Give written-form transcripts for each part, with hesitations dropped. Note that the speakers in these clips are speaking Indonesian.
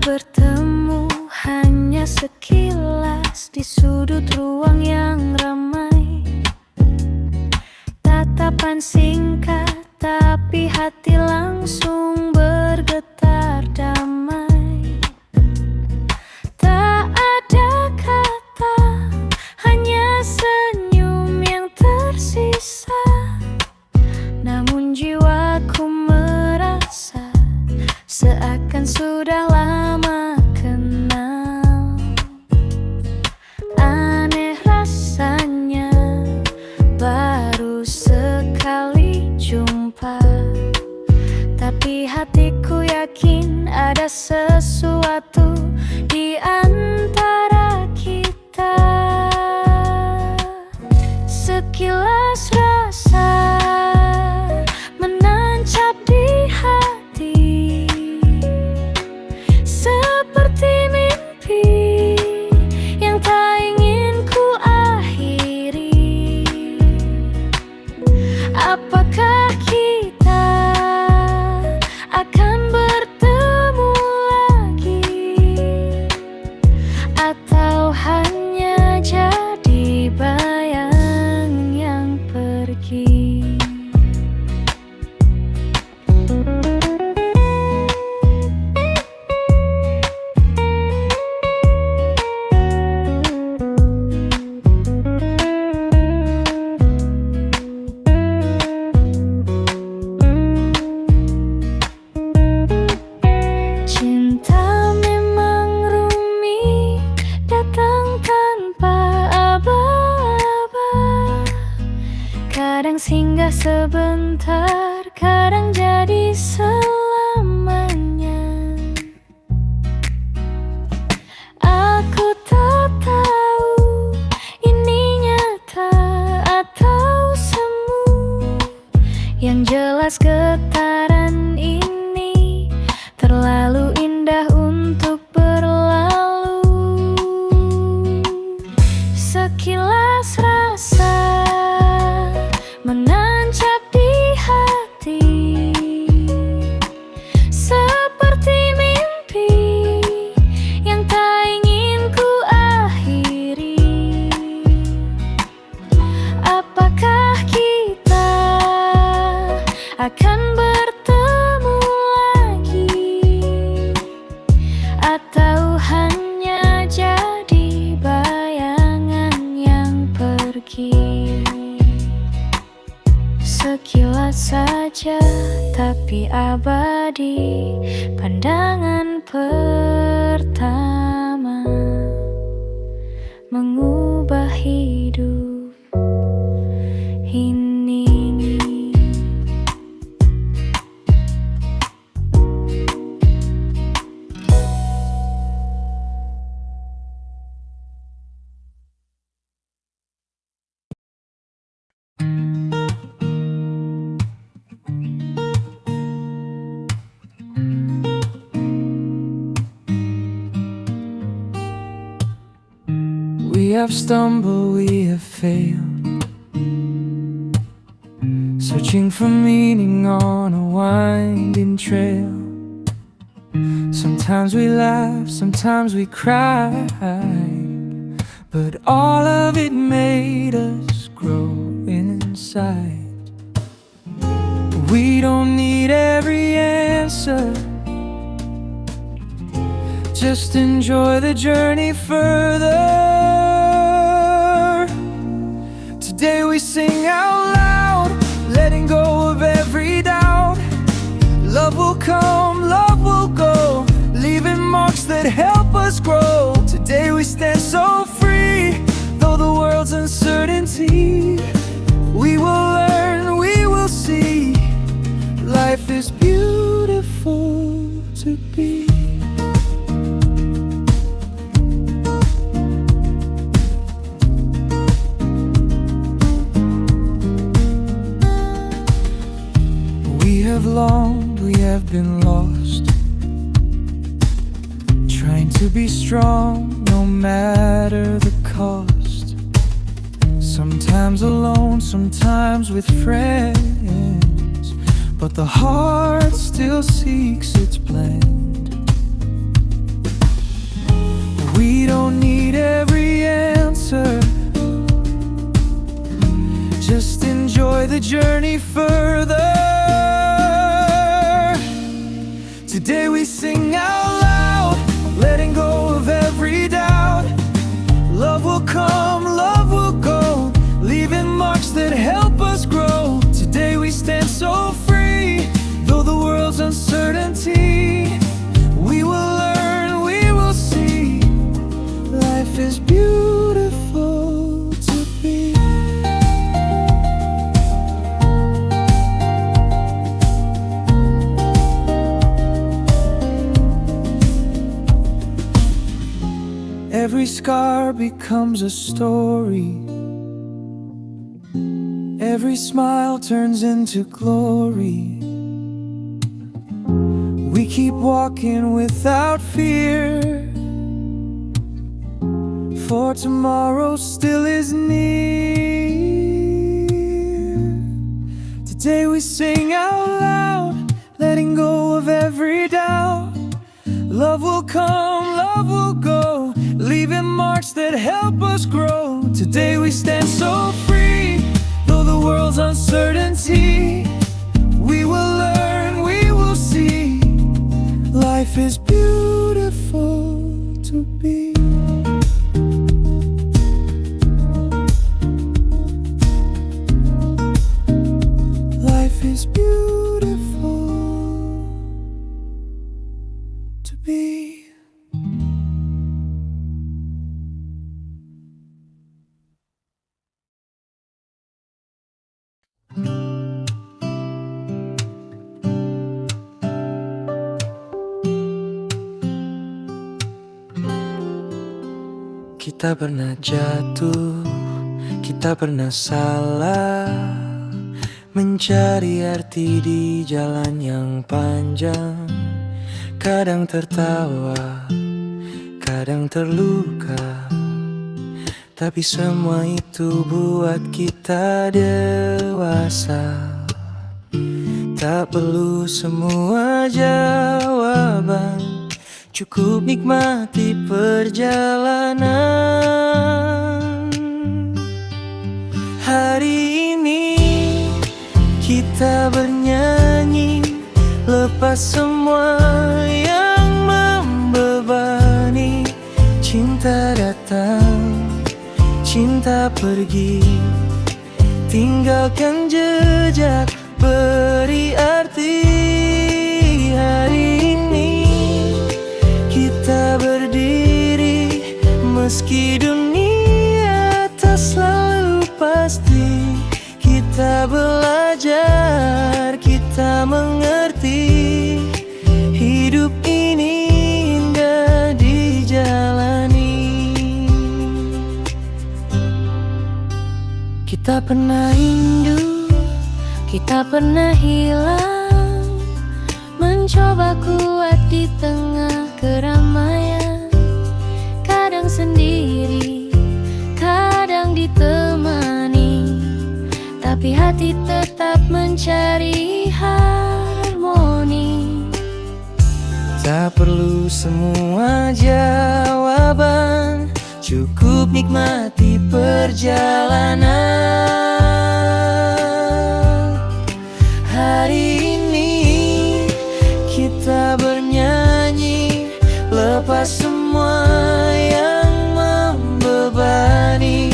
bertemu hanya sekilas di sudut ruang yang ramai. Tatapan singkat tapi hati langsung bergetar damai. Tak ada kata, hanya senyum yang tersisa. Namun jiwaku merasa seakan sudah lama kenal. Aneh rasanya baru sekali jumpa, tapi hatiku yakin ada sesuatu di antara kita. Sekilas rasa menancap di hati, seperti mimpi yang tak ingin ku akhiri. Apakah kita akan bertemu lagi, atau hanya jadi bayang yang pergi? Cinta memang rumit, datang tanpa aba-aba. Kadang singgah sebentar, kadang jadi selamanya. Aku tak tahu ini nyata atau semu. Yang jelas getaran ini terlalu indah untuk berlalu. Sekilas rasa menancap di hati, seperti mimpi yang tak ingin ku akhiri. Apakah kita akan bertemu lagi, atau hanya jadi bayangan yang pergi? Sekilas saja tapi abadi, pandangan pertama mengubah hidup ini. We have stumbled, we have failed, searching for meaning on a winding trail. Sometimes we laugh, sometimes we cry, but all of it made us grow inside. We don't need every answer, just enjoy the journey further. Today we sing out loud, letting go of every doubt. Love will come, love will go, leaving marks that help us grow. Today we stand so free, though the world's uncertainty. We will learn, we will see, life is beautiful to be. We have longed, we have been lost, trying to be strong no matter the cost. Sometimes alone, sometimes with friends, but the heart still seeks its blend. the journey further. Today we sing out loud, letting go of every doubt. Love will come, love will go, leaving marks that help us grow. Today we stand so free, though the world's uncertainty. We will learn, we will see, life is beautiful to be. Every scar becomes a story. Every smile turns into glory. We keep walking without fear, for tomorrow still is near. Today we sing out loud, letting go of every doubt. Love will come, love will go, leaving marks that help us grow. Today we stand so free, though the world's uncertainty. We will learn, we will see, life is beautiful to be. Life is beautiful to be. Kita pernah jatuh, kita pernah salah, mencari arti di jalan yang panjang. Kadang tertawa, kadang terluka, tapi semua itu buat kita dewasa. Tak perlu semua jawaban, cukup nikmati perjalanan. Hari ini kita bernyanyi, lepas semua yang membebani. Cinta datang, cinta pergi, tinggalkan jejak, beri arti. Hari ini kita berdiri, meski dunia tak selalu pasti. Kita belajar, kita mengerti, hidup ini indah dijalani. Kita pernah rindu, kita pernah hilang, mencoba kuat di tengah keramaian. Kadang sendiri, kadang ditemani, tapi hati tetap mencari harmoni. Tak perlu semua jawaban, cukup nikmati perjalanan. Hari ini kita bernyanyi, lepas semua yang membebani.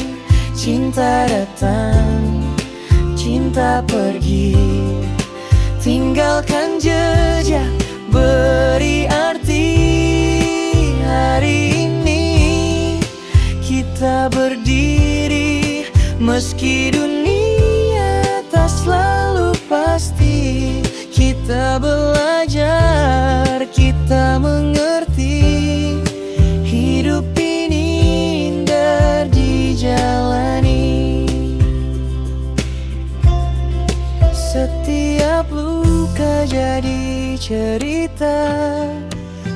Cinta datang, cinta pergi, tinggalkan jejak, beri arti. Hari ini kita berdiri, meski dunia tak selalu pasti. Kita belajar, kita mengerti, hidup ini indah dijalani. Setiap luka jadi cerita,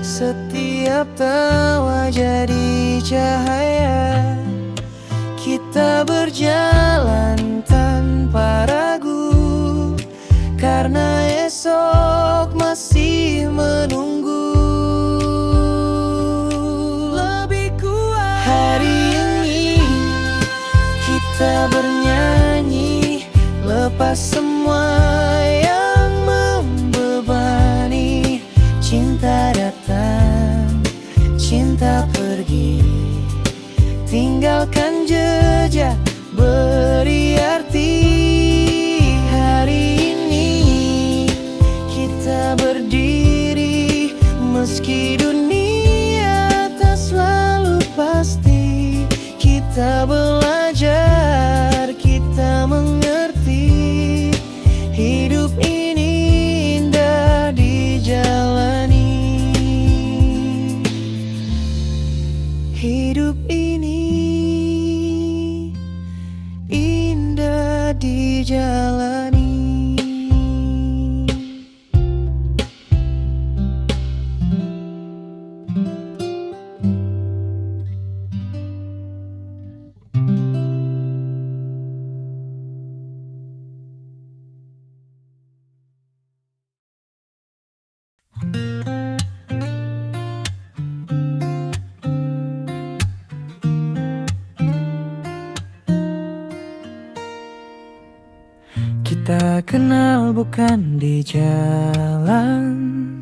setiap tawa jadi cahaya. Kita berjalan tanpa ragu, karena esok masih menunggu. Lebih kuat hari ini kita bernyanyi, lepas lepas semua yang membebani. Cinta datang, cinta pergi, tinggalkan jejak beri arti. Hari ini kita berdiri meski dunia tak selalu pasti. Kita belajar, kita mengerti. Hidup ini indah dijalani. Hidup ini indah dijalani. Kita kenal bukan di jalan,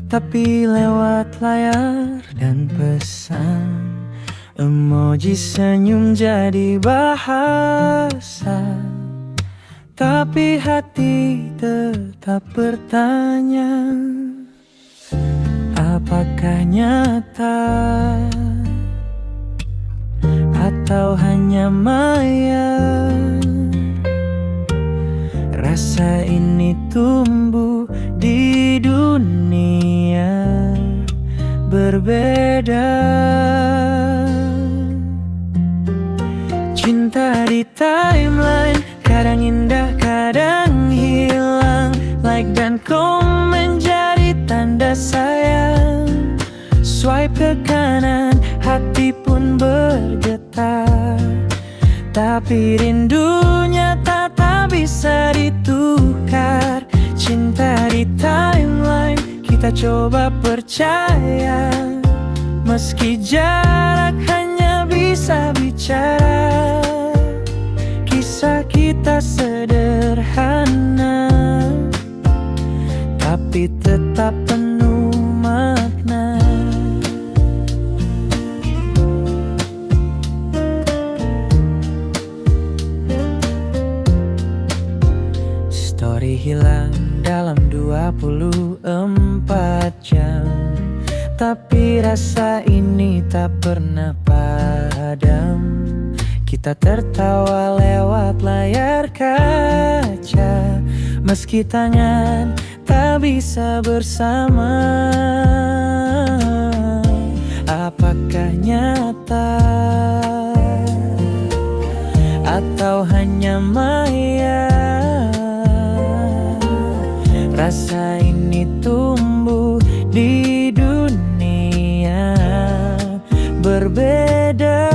tapi lewat layar dan pesan. Emoji senyum jadi bahasa, tapi hati tetap bertanya, apakah nyata atau hanya maya? Rasa ini tumbuh di dunia berbeda. Cinta di timeline kadang indah, kadang hilang. Like dan komen menjadi tanda sayang. Swipe ke kanan, hati pun bergetar. Tapi rindunya tak bisa ditukar. Cinta di timeline kita coba percaya, meski jarak hanya bisa bicara. Kisah kita sederhana, tapi tetap penuh makna. Story hilang dalam 24 jam, tapi rasa ini tak pernah padam. Kita tertawa lewat layar kaca, meski tangan tak bisa bersama. Apakah nyata atau hanya maya? Rasa ini tumbuh di dunia berbeda.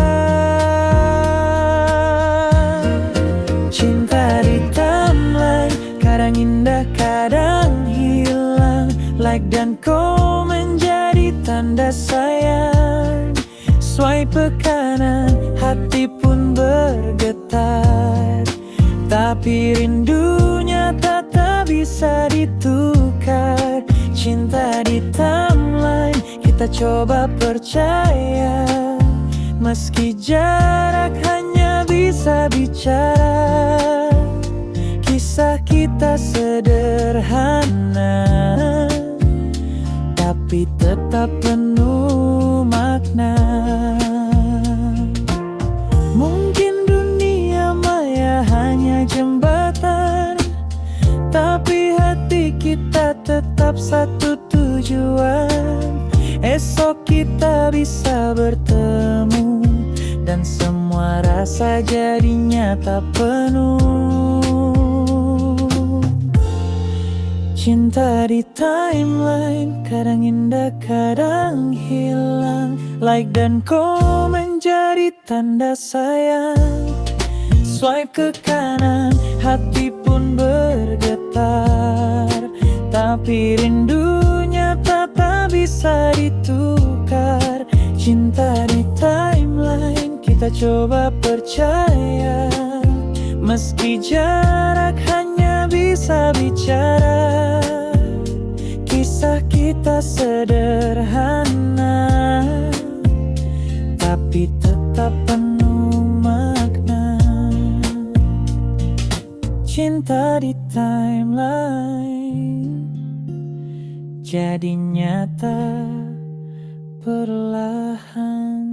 Cinta di timeline kadang indah, kadang hilang. Like dan komen menjadi tanda sayang. Swipe ke kanan, hati pun bergetar. Tapi rindunya tak bisa ditukar. Cinta di timeline kita coba percaya, meski jarak hanya bisa bicara. Kisah kita sederhana, tapi tetap penuh makna. Mungkin dunia maya hanya jembatan, tapi hati kita tetap satu tujuan. Esok kita bisa bertemu, dan semua rasa jadinya tak penuh. Cinta di timeline kadang indah, kadang hilang. Like dan komen jadi tanda sayang. Swipe ke kanan, hati pun bergetar. Tapi rindunya tak bisa ditukar. Cinta di timeline kita coba percaya, Meski jarak hanya bisa bicara, kisah kita sederhana, tapi tetap penuh makna. Cinta di timeline jadi nyata perlahan.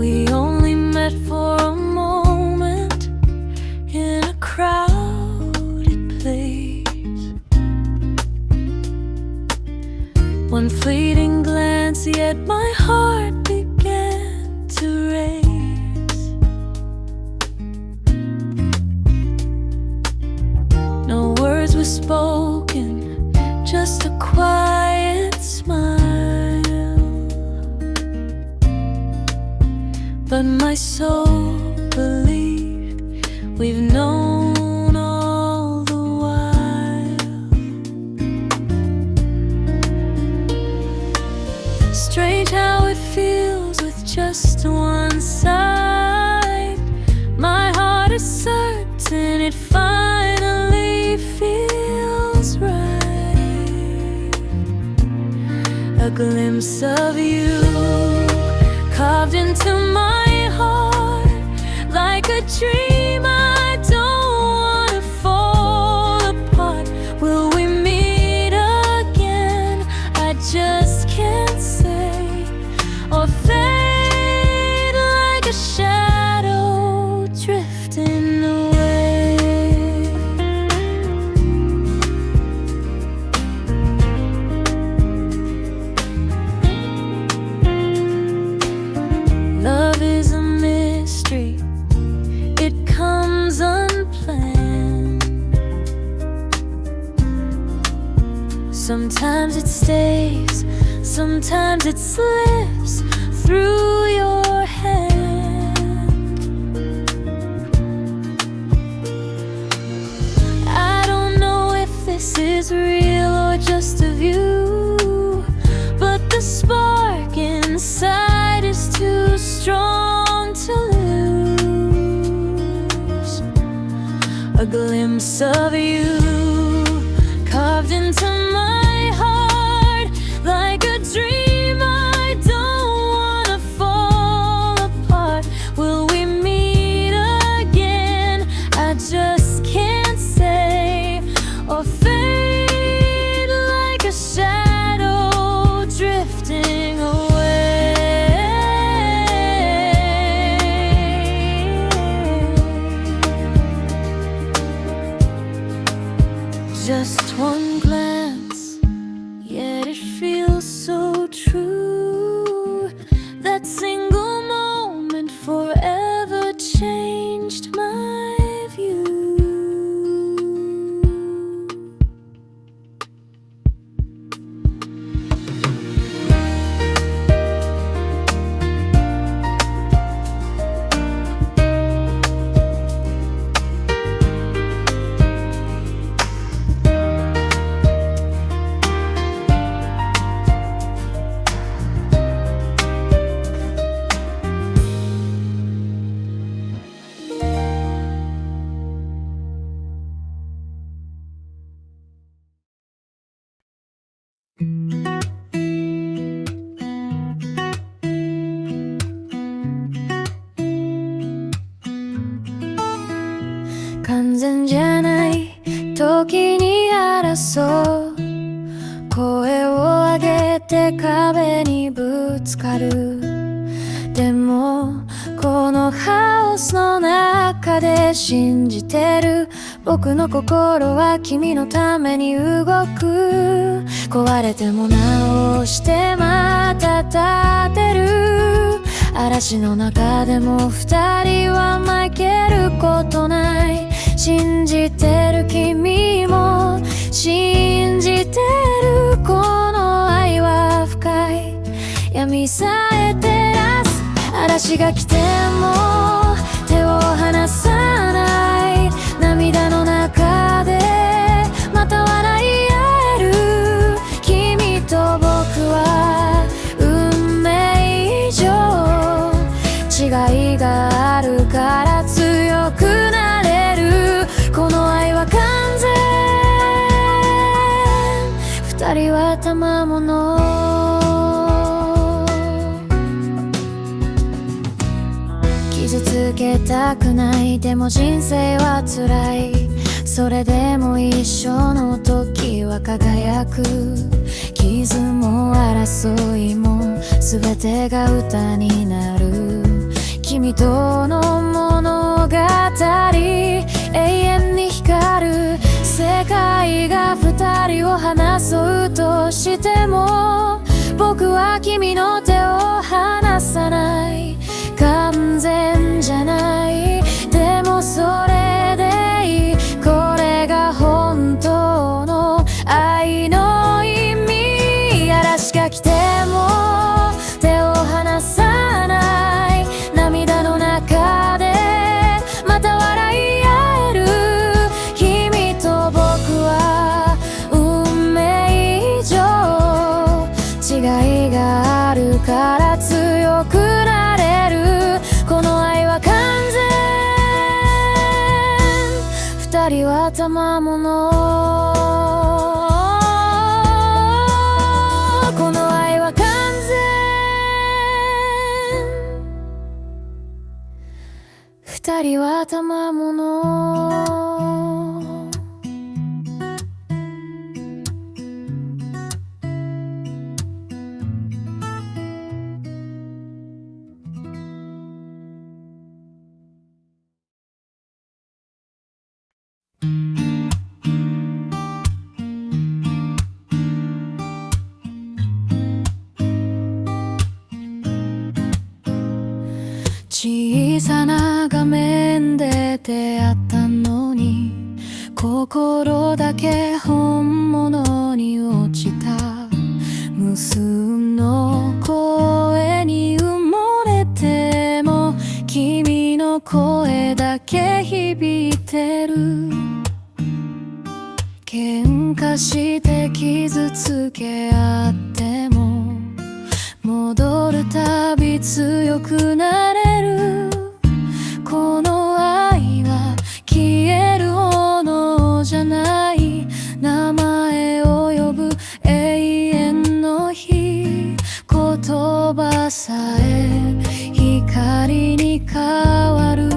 We only met for a moment in a crowded place. One fleeting glance, yet my heart began to race. No words were spoken, just a quiet smile. But my soul believed we've known all the while. Strange how it feels with just one side. My heart is certain it finally feels right. A glimpse of you carved into my heart like a dream. I don't wanna fall apart. Will we meet again? I just can't say. Or fade like a shadow drifting away. Love is a mystery, it comes unplanned. Sometimes it stays, sometimes it slips through your hand. I don't know if this is real or just a view, but the spark inside is too strong to lose. A glimpse of you carved into my heart like a dream. I don't wanna fall apart. Will we meet again? I just can't say. Or fade like a shadow drifting away. Just one glance, yet it feels so true. That single moment forever changed my view.完全じゃない時に争う、声を上げて壁にぶつかる。でもこのハウスの中で信じてる、僕の心は君のために動く。壊れても直してまた立てる。嵐の中でも二人は負けることない。信じてる君嵐が来ても手を離さない涙の中でまた笑い合える君と僕は運命以上違いがあるから強くなれるこの愛は完全二人は賜物傷つけたくないでも人生は辛いそれでも一緒の時は輝く傷も争いも全てが歌になる君との物語永遠に光る世界が二人を離そうとしても僕は君の手を離さない完全じゃないでもそれでいいこれが本当の愛の意味嵐が来ても手を離さない涙の中でまた笑い合える君と僕は運命以上違いがあるから強くなれるこの愛は完全二人は賜物この愛は完全二人は賜物小さな画面で出会ったのに心だけ本物に落ちた無数の声に埋もれても君の声だけ響いてる喧嘩して傷つけ合っても戻るたび強くなれるこの愛は消える炎じゃない名前を呼ぶ永遠の日言葉さえ光に変わる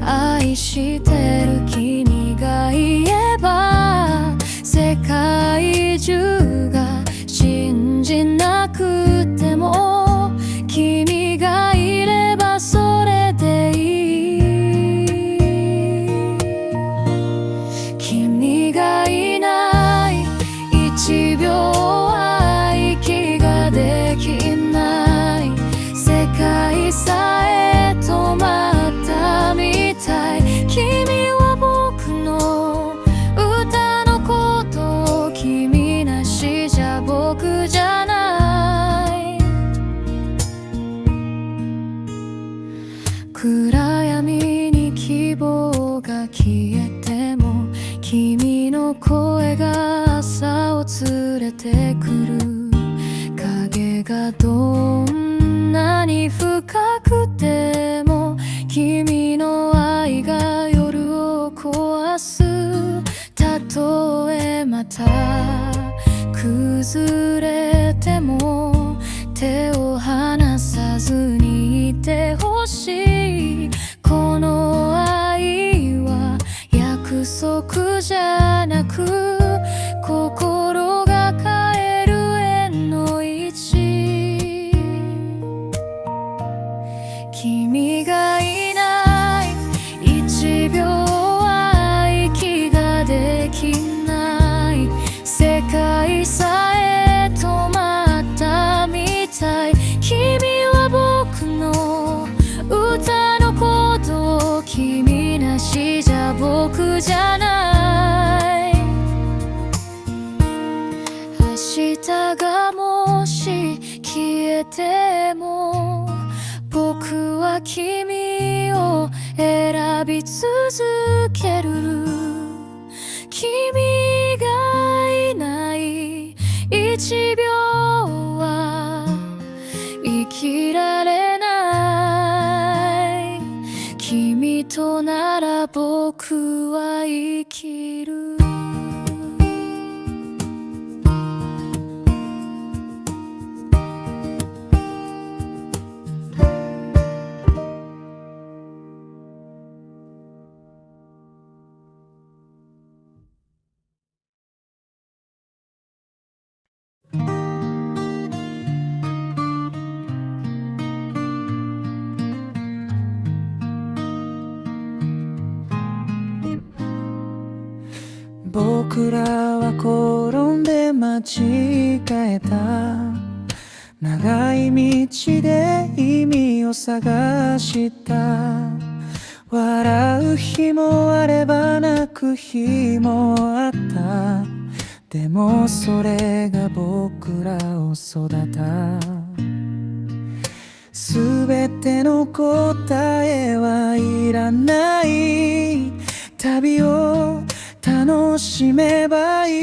愛してる君がいれば世界中が信じなくても君がいればそれでいい君がいない一秒は息ができない世界さえ止まったみたい君は僕の歌のことを君なしじゃ僕じゃない暗闇に希望が消えても君の声が朝を連れてくる影がどんなに深くても君の愛が夜を壊すたとえまた崩れても手を離さずにいてほしいこの愛は約束じゃなく心が変える縁の一君がいない一秒は息ができない世界さえ止まったみたい君は僕の歌のことを君なしじゃ僕じゃない明日がもし消えても僕君を選び続ける君がいない1秒は生きられない君となら僕は生きる僕らは転んで間違えた長い道で意味を探した笑う日もあれば泣く日もあったでもそれが僕らを育たすべての答えはいらない旅を楽しめばいい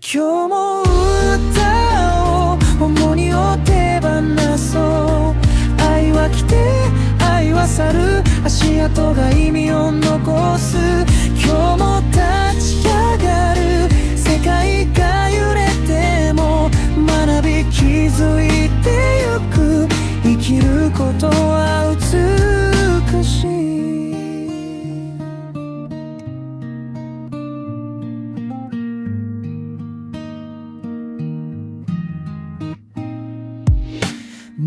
今日も歌を重荷を手放そう愛は来て愛は去る足跡が意味を残す今日も立ち上がる世界が揺れても学び気づいてゆく生きることは美しい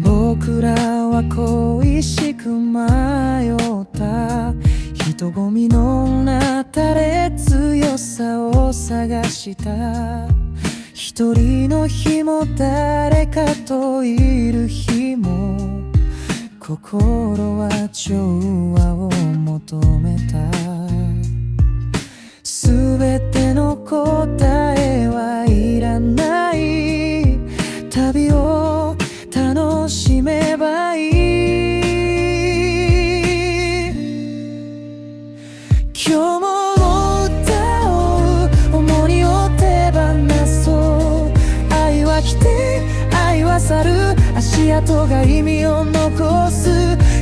僕らは恋しく迷った人混みの中で強さを探した一人の日も誰かといる日も心は調和を求めたすべての答えはいらない旅を楽しめばいい今日も歌を重荷を手放そう愛は来て愛は去る足跡が意味を残す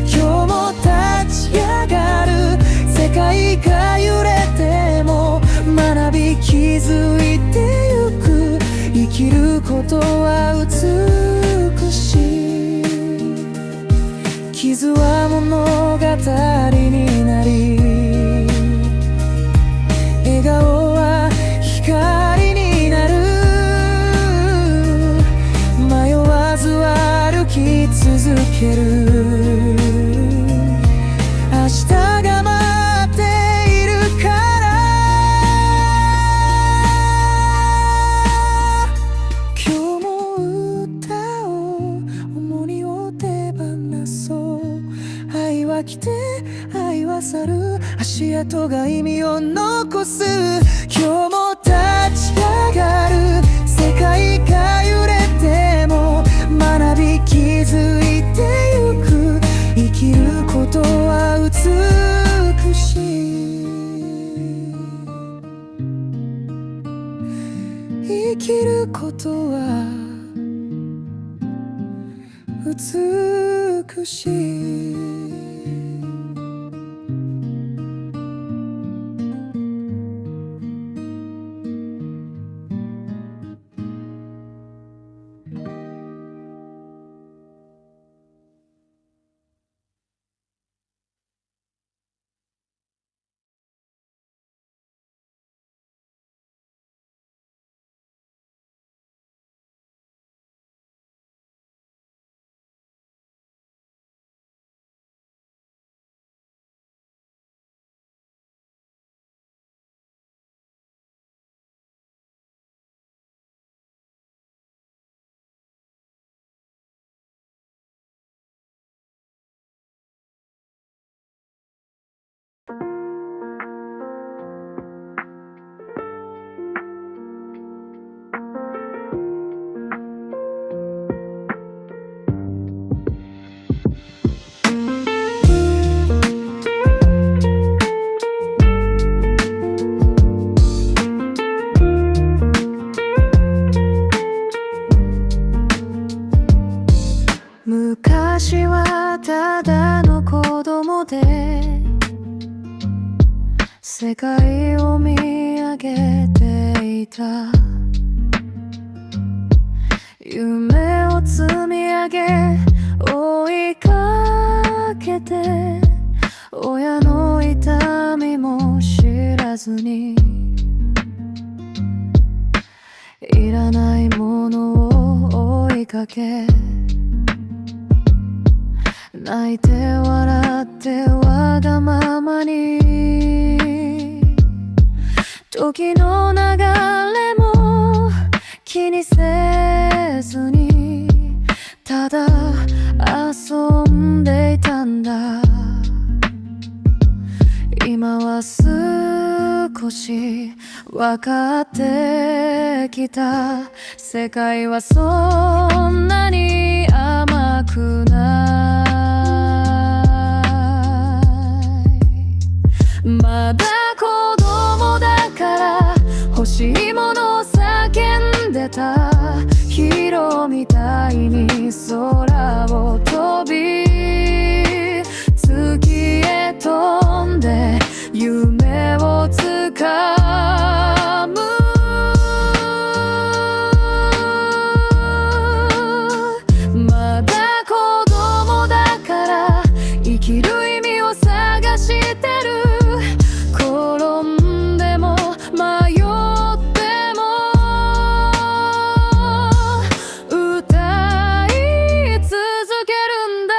今日も立ち上がる世界が揺れても学び気づいてゆく生きることは美しい傷は物語になり笑顔は光になる迷わず歩き続ける明日が待っているから今日も歌を重荷を手放そう愛は来て愛は去る足跡が意味を残す今日も立ち上がる世界が揺れても学び気づいてゆく生きることは美しい生きることは美しい私はただの子供で世界を見上げていた。夢を積み上げ追いかけて、親の痛みも知らずにいらないものを追いかけ、泣いて笑ってわがままに、時の流れも気にせずにただ遊んでいたんだ。今は少し分かってきた。世界はそんなに甘くない。まだ子供だから欲しいものを叫んでた。ヒーローみたいに空を飛び、月へ飛んで夢をつかむ。まだ子供だから生きる意味を探してる。転んでも迷っても歌い続けるんだ。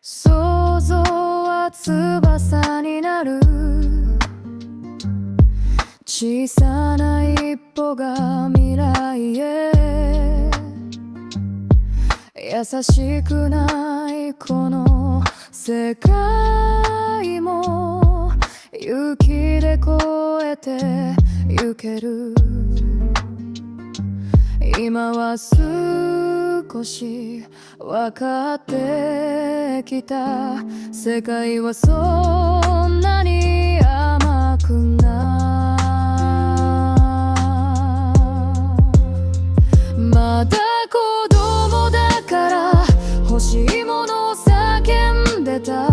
想像は翼になる。小さな一歩が未来へ。優しくないこの世界も勇気で越えてゆける。今は少し分かってきた。世界はそんなに甘くない。まだ子供だから欲しいものを叫んでた。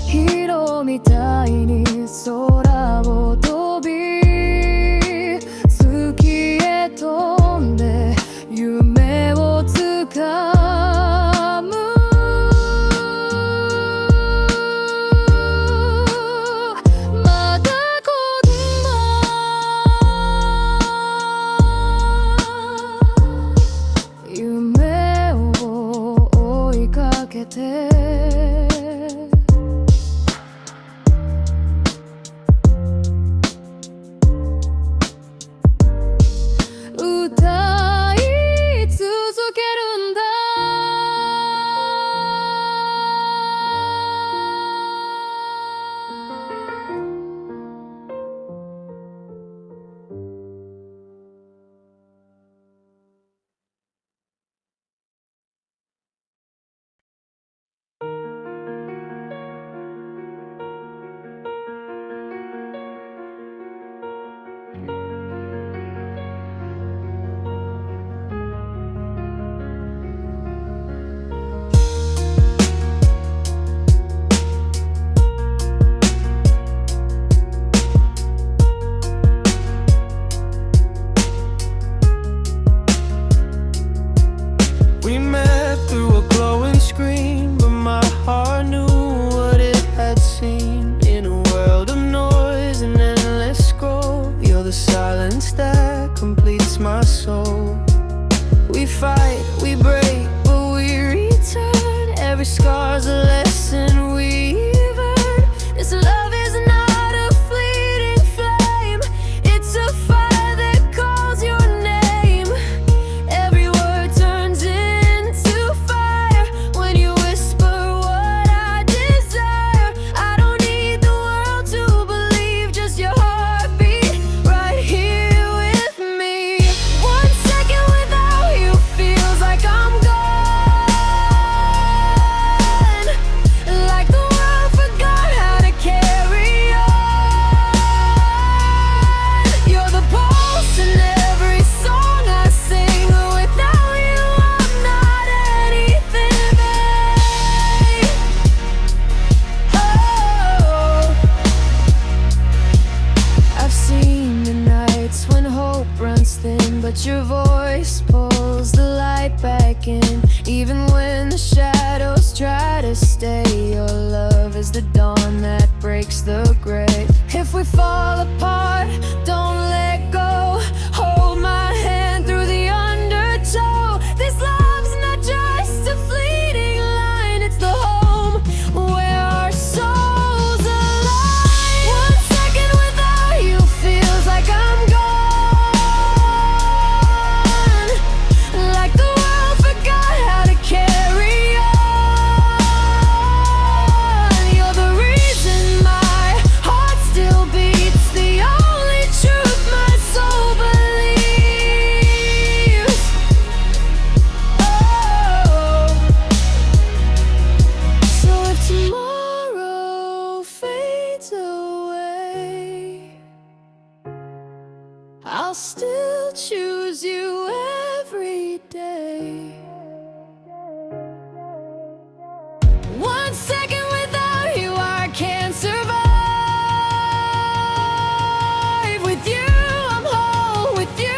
ヒーローみたいに空を飛び、月へ飛んで夢をつかむ。まだ子供 one that breaks the gray. If we fall apart, don't let go. Hold my hand through the undertow. This love's not just a fleeting line, it's the home where our souls align. 1 second without you feels like I'm gone, like the world forgot how to carry on. You're the reason my heart still beats, the only truth my soul believes. Oh, so if tomorrow fades away, I'll still choose you every day. 1 second without you, I can't survive. With you, I'm whole. With you,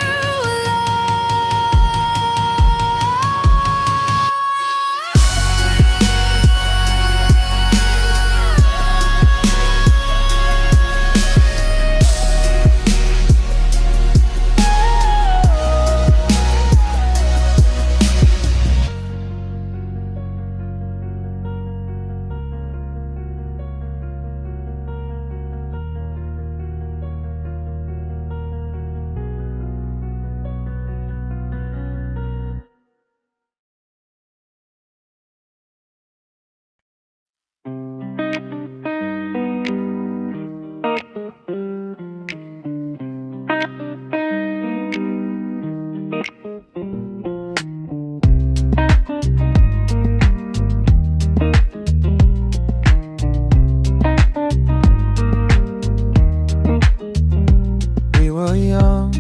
We were young,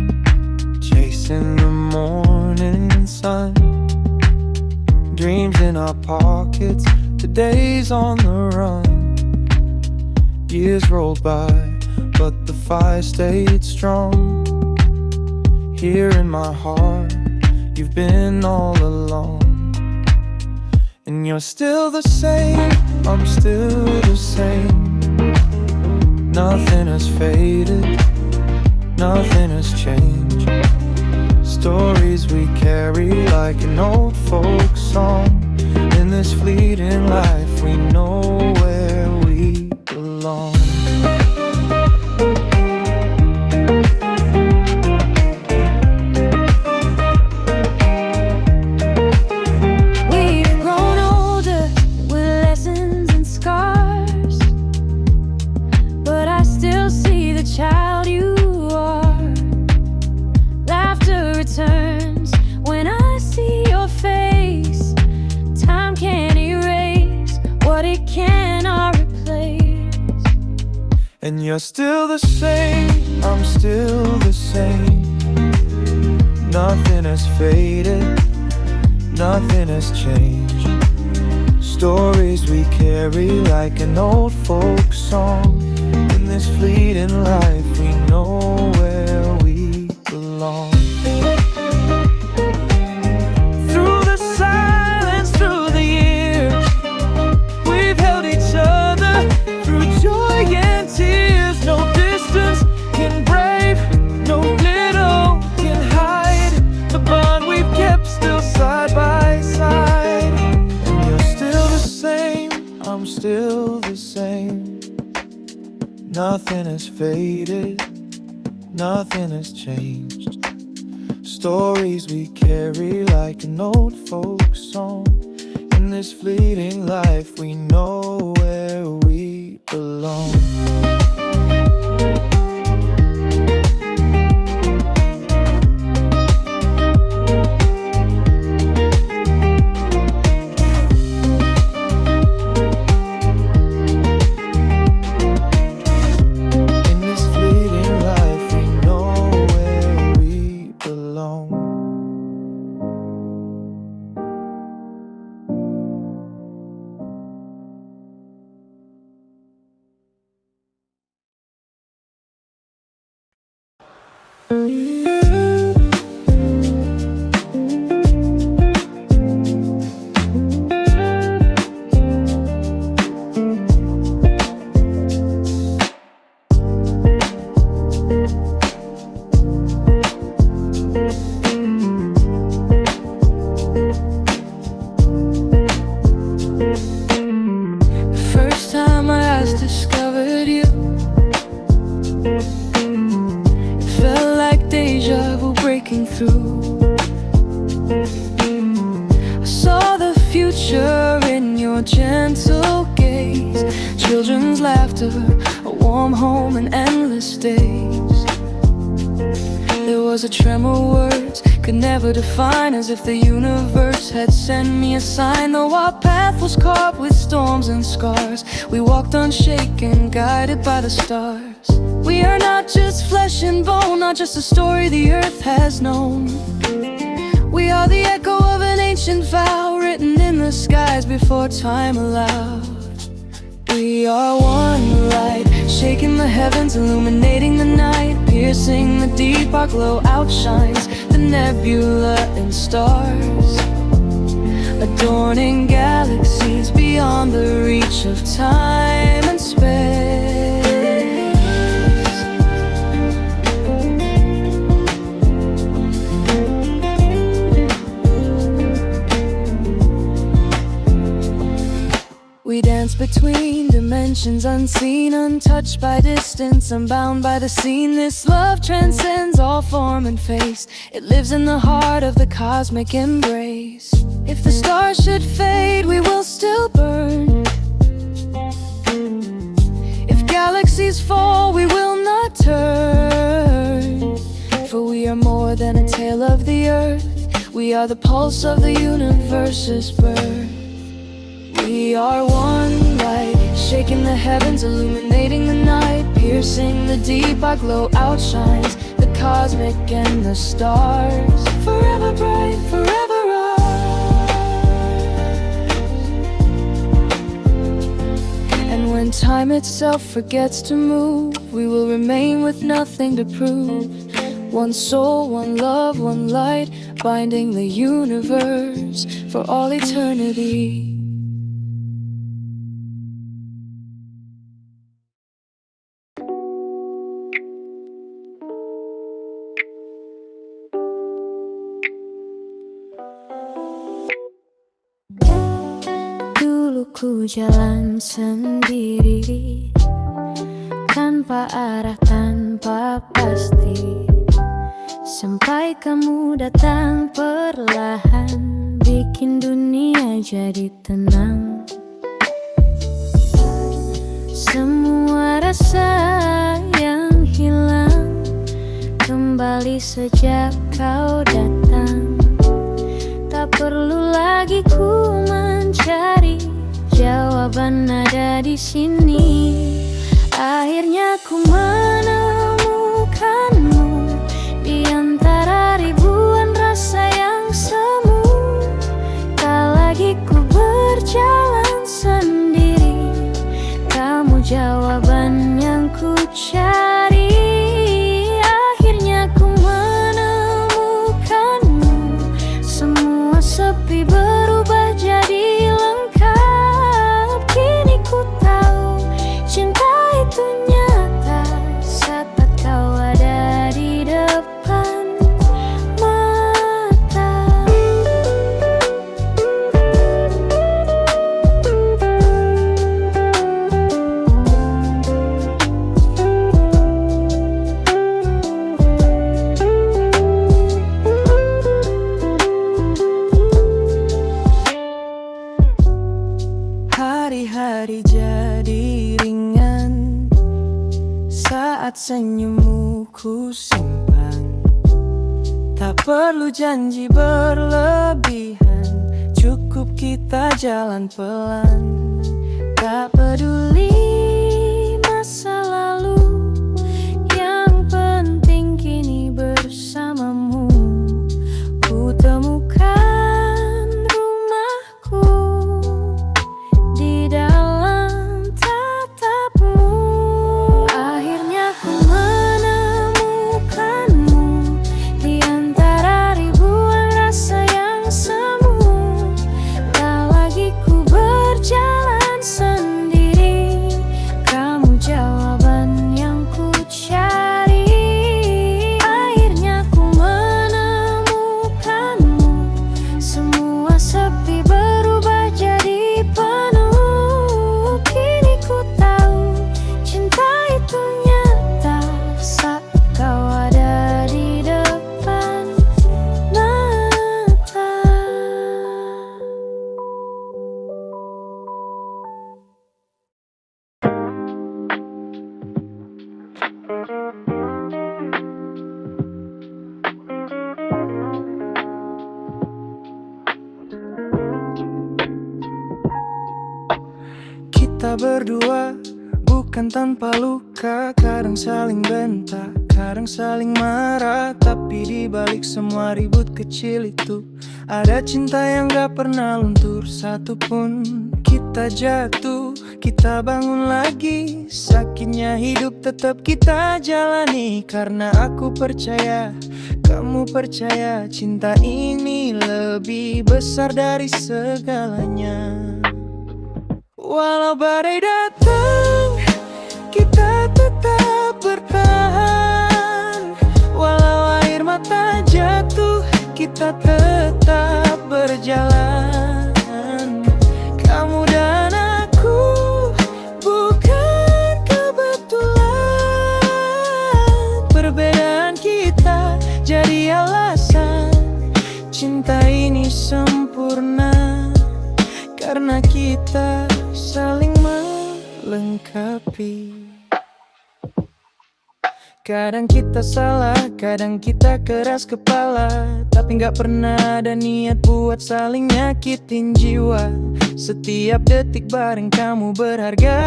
chasing the morning sun. Dreams in our pockets, the days on the run. Years rolled by, but the fire stayed strong. Here in my heart, you've been all along. And you're still the same, I'm still the same. Nothing has faded, nothing has changed. Stories we carry like an old folk song. In this fleeting life, we know where we belong. we've grown older with lessons and scars, but I still see the child you are. Laughter returns when I see your face. Time can't erase what it cannot replace. And you're still the same, I'm still the same. Nothing has faded, nothing has changed. Stories we carry like an old folk song. In this fleeting life, we know where we belong. Through the silence, through the years, we've held each other through joy and tears. No distance can brave, no little can hide the bond we've kept still side by side. And you're still the same, I'm still the same. Nothing has faded, nothing has changed. Stories we carry like an old folk song. In this fleeting life, we know where we belong. In this fleeting life, we know where we belong. warm home and endless days. There was a tremor words could never define, as if the universe had sent me a sign. Though our path was carved with storms and scars, we walked unshaken, guided by the stars. We are not just flesh and bone, not just a story the earth has known. We are the echo of an ancient vow, written in the skies before time allowed. We are one light, shaking the heavens, illuminating the night, piercing the deep. Our glow outshines the nebula and stars, adorning galaxies beyond the reach of time and space. We dance between dimensions unseen, untouched by distance, unbound by the scene. This love transcends all form and face. It lives in the heart of the cosmic embrace. If the stars should fade, we will still burn. If galaxies fall, we will not turn. For we are more than a tale of the earth. We are the pulse of the universe's birth. We are one light, shaking the heavens, illuminating the night, piercing the deep. Our glow outshines the cosmic and the stars. Forever bright, forever ours. And when time itself forgets to move, we will remain with nothing to prove. One soul, one love, one light, binding the universe for all eternity. Ku jalan sendiri, tanpa arah, tanpa pasti, sampai kamu datang perlahan, bikin dunia jadi tenang. Semua rasa yang hilang kembali sejak kau datang. Tak perlu lagi ku mencari, jawaban ada di sini. Akhirnya ku menemukanmu di antara ribuan rasa yang semu. Tak lagi ku berjalan sendiri, kamu jawaban yang ku cari. Akhirnya ku menemukanmu, semua sepi berubah jadi lengkap. Kini ku tahu cinta itu nyata saat kau ada di depan mata. Hari-hari jadi ringan saat senyummu ku simpan. Tak perlu janji berlebihan, cukup kita jalan pelan. Tak peduli masa lalu, yang penting kini bersamamu. Ku temukan rumahku di dalam tatapmu. Akhirnya ku menemukanmu di antara ribuan rasa yang semu. Tak lagi ku berjalan sendiri, Kita berdua bukan tanpa luka, kadang saling bentak, kadang saling marah. Tapi di balik semua ribut kecil itu ada cinta yang gak pernah luntur satupun. Kita jatuh, kita bangun lagi, sakitnya hidup tetap kita jalani. Karena aku percaya, kamu percaya, cinta ini lebih besar dari segalanya. Walau badai datang, kita tetap bertahan. Walau air mata jatuh, kita tetap berjalan. Kamu dan aku bukan kebetulan. Perbedaan kita jadi alasan cinta ini sempurna. Karena kita saling melengkapi. Kadang kita salah, kadang kita keras kepala, tapi gak pernah ada niat buat saling nyakitin jiwa. Setiap detik bareng kamu berharga.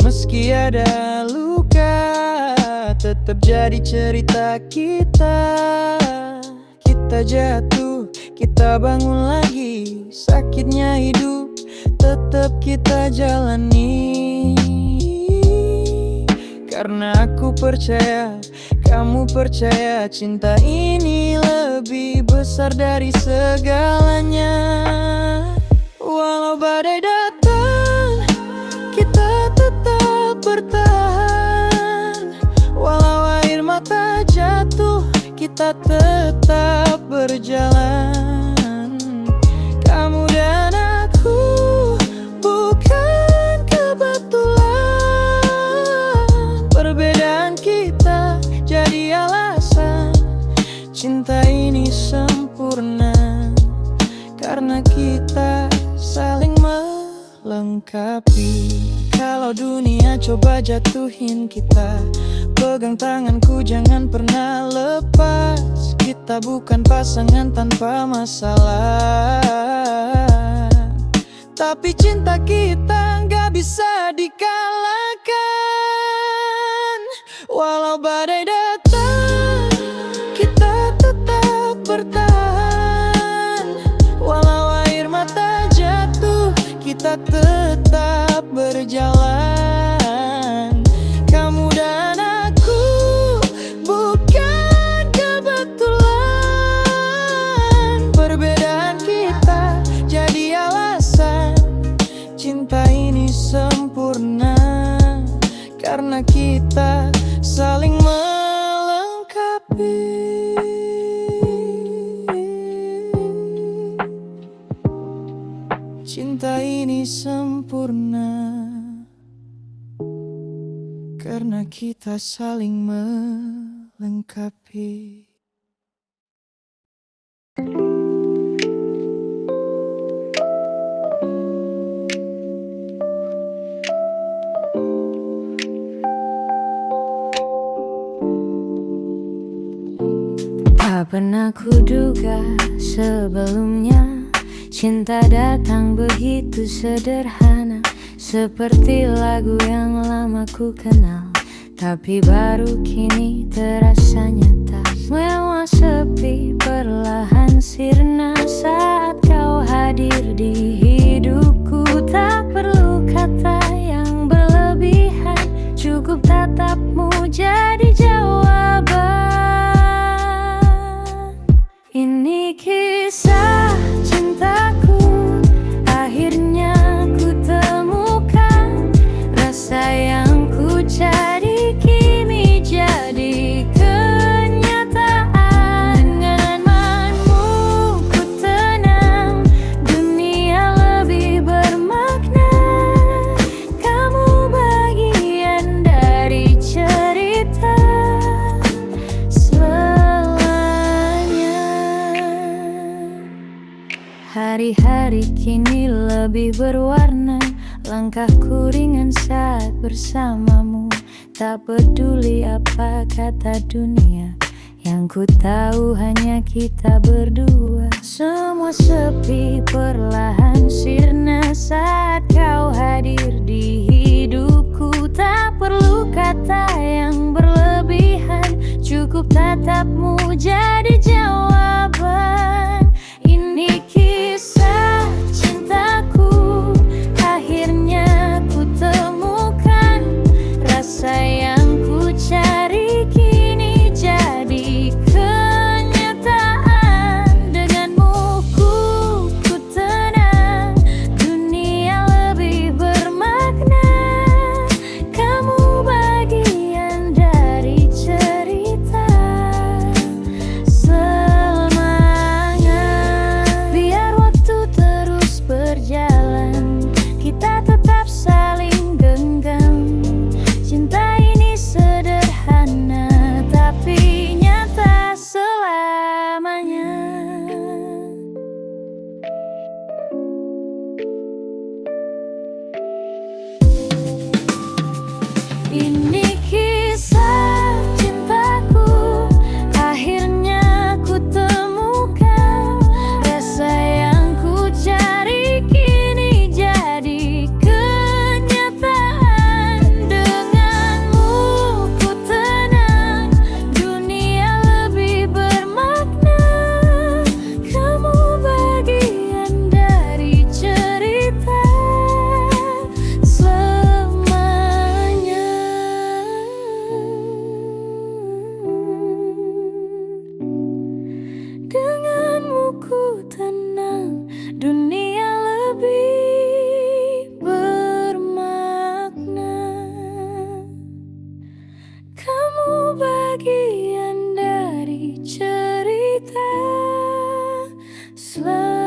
Meski ada luka, tetap jadi cerita kita. Kita jatuh, kita bangun lagi, sakitnya hidup tetap kita jalani. Karena aku percaya, kamu percaya, cinta ini lebih besar dari segalanya. Walau badai datang, kita tetap bertahan. Walau air mata jatuh, kita tetap berjalan. Kamu dan aku bukan kebetulan. Perbedaan kita jadi alasan cinta ini sempurna. Karena kita saling melengkapi. Kalau dunia coba jatuhin kita, pegang tanganku jangan pernah lepas. Kita bukan pasangan tanpa masalah, tapi cinta kita gak bisa dikalahkan. Walau badai datang, kita tetap bertahan. Walau air mata jatuh, kita tetap berjalan. Kamu dan aku bukan kebetulan. Perbedaan kita jadi alasan cinta ini sempurna. Karena kita saling melengkapi. Cinta ini sempurna. Karena kita saling melengkapi. Tak pernah kuduga sebelumnya cinta datang begitu sederhana, seperti lagu yang lama ku kenal, tapi baru kini terasa nyata. Mewah sepi perlahan sirna saat kau hadir di hidupku. Tak perlu kata yang berlebihan, cukup tatapmu jadi jawaban. Ini kisah cintaku, akhirnya ku temukan. Rasa yang ku cari kini jadi kenyataan. Denganmu ku tenang, dunia lebih bermakna. Kamu bagian dari cerita hari-hari kini lebih berwarna. Langkahku ringan saat bersamamu. Tak peduli apa kata dunia, yang ku tahu hanya kita berdua. Semua sepi perlahan sirna saat kau hadir di hidupku. Tak perlu kata yang berlebihan, cukup tatapmu jadi jawaban. Ini kisah cintaku, akhirnya ku temukan. Rasa yang ku cari kini jadi kenyataan. Denganmu ku tenang, dunia lebih bermakna. Kamu bagian dari cerita. Semangat, biar waktu terus berjalan, kita tetap saling genggam. Cinta ini sederhana tapi nyata selamanya. Ini kisah cintaku, akhirnya ku temukan. Rasa yang ku cari kini jadi kenyataan. Denganmu ku tenang, dunia lebih bermakna. Kamu bagian dari cerita selamanya. Denganmu ku tenang, dunia lebih bermakna. Kamu bagian dari cerita selamanya.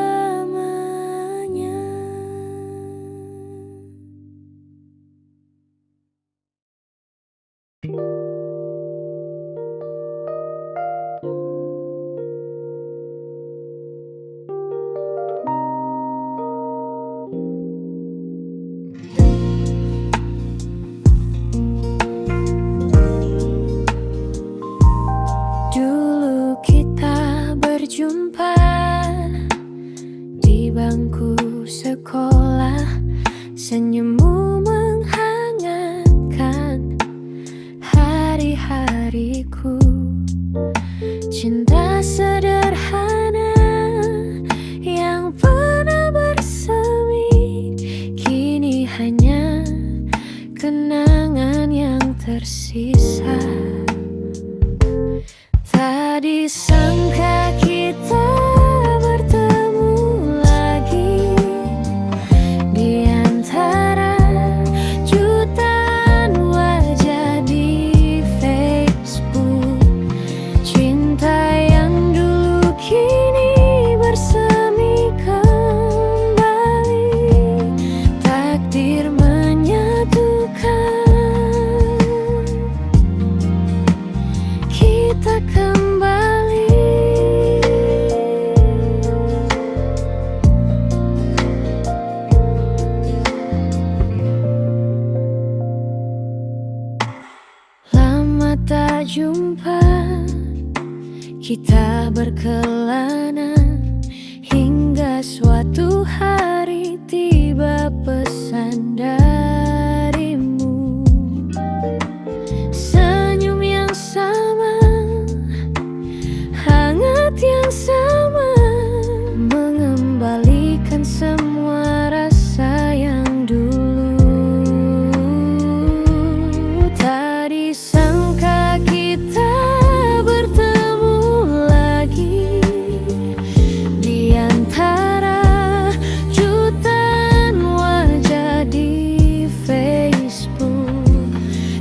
Dulu kita berjumpa di bangku sekolah, senyummu menghangatkan hari-hariku. Cinta sederhana yang pernah bersemi, kini hanya kenangan yang tersisa. Tak disangka kita bertemu lagi di antara jutaan wajah di Facebook. Cinta yang dulu kini bersemi kembali. Takdir menyatukan kita kembali. Lama tak jumpa, kita berkelana hingga suatu hari tiba pesan darimu. Senyum yang sama, hangat yang sama, mengembalikan semua rasa yang dulu. Tak disangka kita bertemu lagi di antara jutaan wajah di Facebook.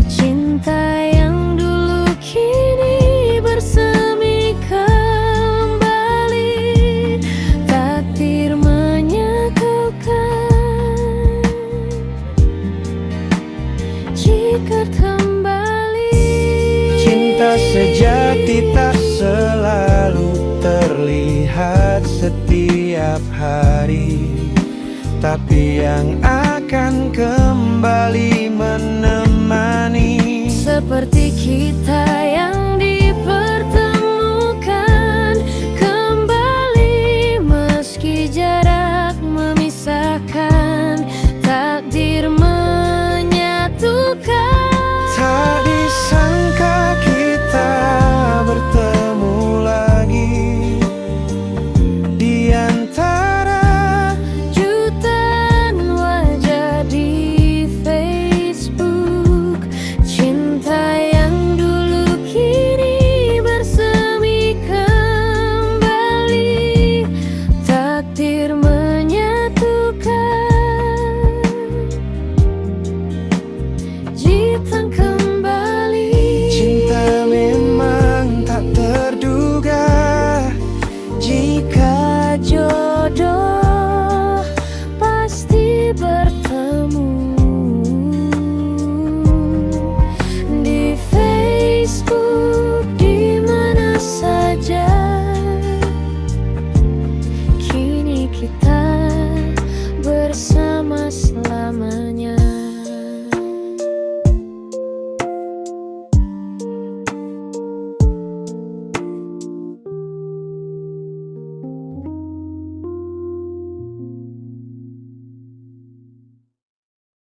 Cinta yang dulu kini bersemi kembali. Takdir menyatukan jika kembali. Cinta sejati tak selalu terlihat setiap hari, tapi yang akan kembali menemani. Seperti kita yang dipertemukan kembali 같은